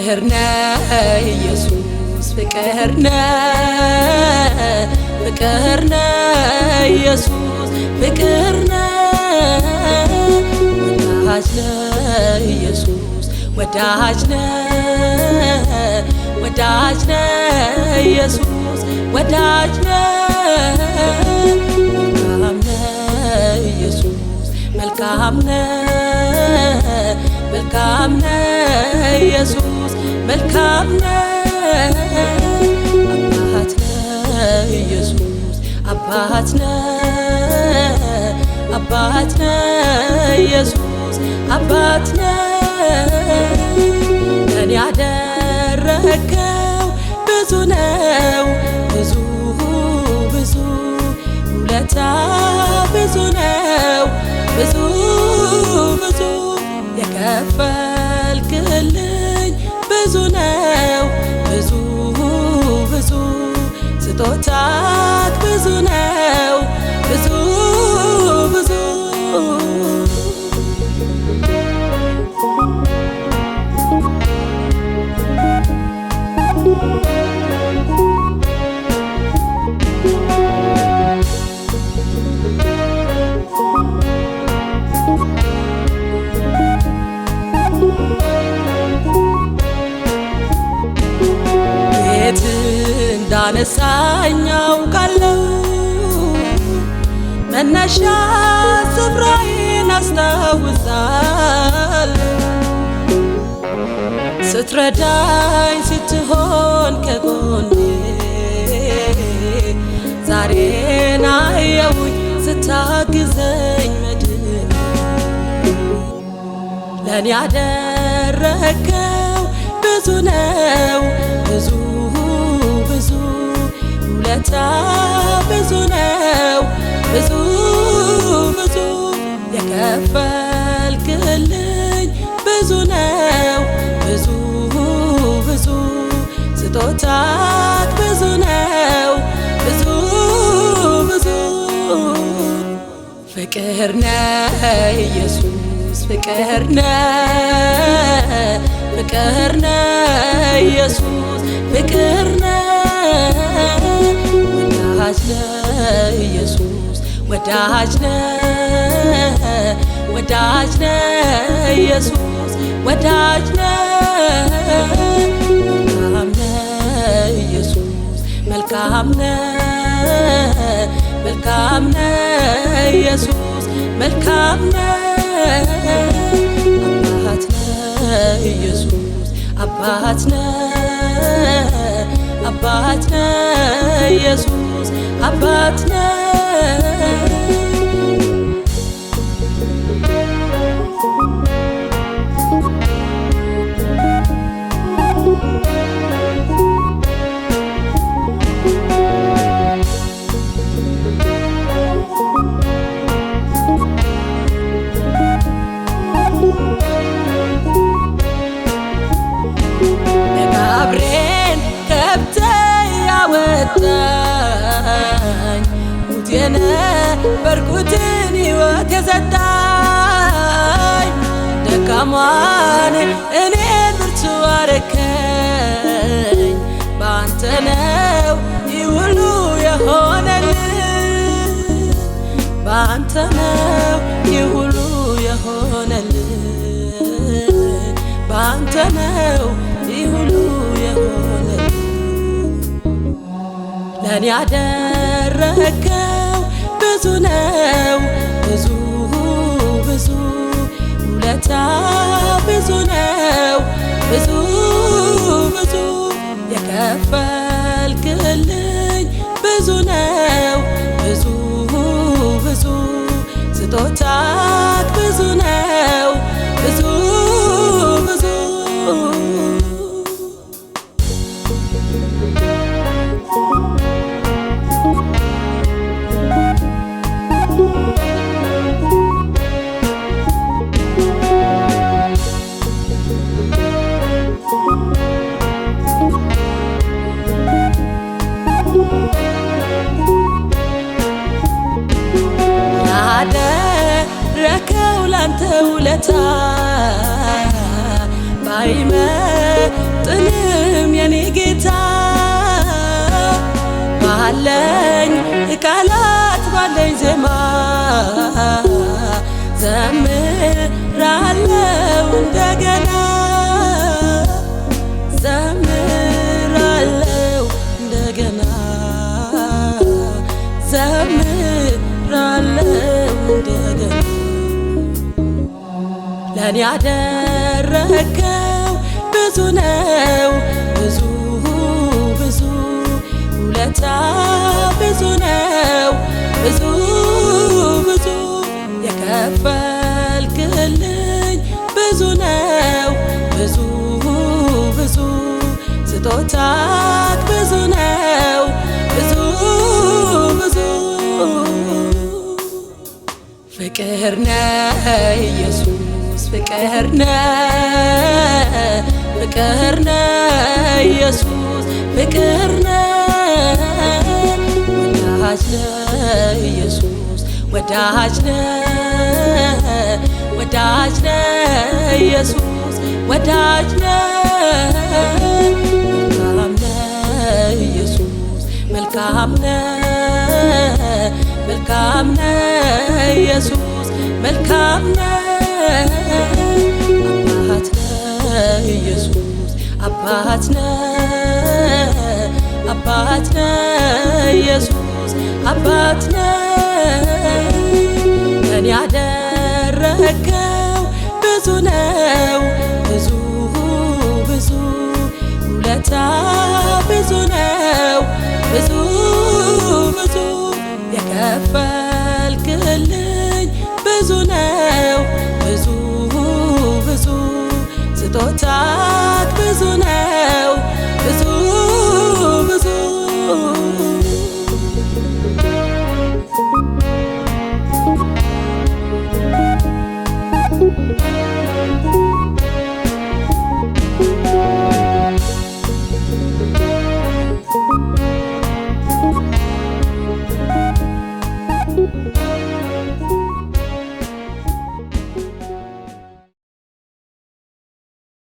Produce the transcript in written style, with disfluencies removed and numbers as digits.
ፍቅር ነህ ኢየሱስ ፍቅር ነህ ፍቅር ነህ ኢየሱስ ፍቅር ነህ ወዳጅ ነህ ኢየሱስ ወዳጅ ነህ ወዳጅ ነህ ኢየሱስ ወዳጅ ነህ መልካም ነህ መልካም ነህ ኢየሱስ መልካም ነህ አባት ነህ ኢየሱስ አባት ነህ አባት ነህ ኢየሱስ አባት ነህ ለኔ ያደረከው ብዙ ነው ብዙ ብዙ ውለታ ብዙ ነው ብዙ ብዙ የከፈልክልኝ ብዙ ነው ብዙ ብዙ ስጦታክ ብዙ ነው ብዙ ብዙ እንዳነሳኝ አውቃለሁ መነሻ ስፍራዬን አስታውሳለሁ ስትረዳኝ ስትሆን ከጎኔ ዛሬን አየሁኝ ስታግዘኝ መድኔ ለኔ ያደረከው ብዙ ነው ብዙ ብዙ ውለታ ብዙ ነው ብዙ ብዙ የከፈልክልኝ ብዙ ነው ብዙ ብዙ ስጦታክ ብዙ ነው ብዙ ብዙ ፍቅር ነህ ኢየሱስ ፍቅር ነህ ፍቅር ነህ ኢየሱስ ፍቅር ነህ ወዳጅ ነህ ኢየሱስ ወዳጅ ነህ ወዳጅ ነህ ኢየሱስ ወዳጅ ነህ መልካም ነህ ኢየሱስ መልካም ነህ መልካም ነህ ኢየሱስ መልካም ነህ አባት ነህ ኢየሱስ አባት ነህ አባት ነህ ኢየሱስ አባት ነህ መቃብሬን ከብተህ ያወጣኝ ሙት የነበርኩትን ሕይወት የሰጠኝ ደካማን እኔን ብርቱ አረከኝ በአንተ ነው ይህ ሁሉ የሆነልኝ በአንተ ነው ይህ ሁሉ የሆነልኝ በአንተ ነው ይህ ሁሉ የሆነልኝ ለኔ ያደረከው ብዙ ነው ብዙ ብዙ ውለታ ብዙ ነው ብዙ ብዙ የከፈልክልኝ ብዙ ነው ብዙ ብዙ ስጦታክ ብዙ ነው ብዙ ብዙ ያደረከው ላንተ ውለታ ባይመጣ አልጥልም የኔ ጌታ ባለኝ ቃላት ባለኝ ዜማ ዘምራለው እንደገና ዘምራለው እንደገና ዘምራለው እንደገና ለኔ ያደረከው ብዙ ነው ብዙ ብዙ ውለታ ብዙ ነው ብዙ ብዙ የከፈልክልኝ ብዙ ነው ብዙ ብዙ ስጦታክ ብዙ ነው ብዙ ብዙ ፍቅር ነህ ኢየሱስ ፍቅር ነህ ፍቅር ነህ ኢየሱስ ፍቅር ነህ ወዳጅ ነህ ኢየሱስ ወዳጅ ነህ ወዳጅ ነህ ኢየሱስ ወዳጅ ነህ መልካም ነህ ኢየሱስ መልካም ነህ መልካም ነህ ኢየሱስ መልካም ነህ አባት ነህ ኢየሱስ አባት ነህ አባት ነህ ኢየሱስ አባት ነህ ለኔ ያደረከው ብዙ ነው ብዙ ብዙ ውለታ ብዙ ነው ብዙ ብዙ የከፈልክልኝ ብዙ ነው ብዙ ብዙ ስጦታክ ብዙ ነው ብዙ ብዙ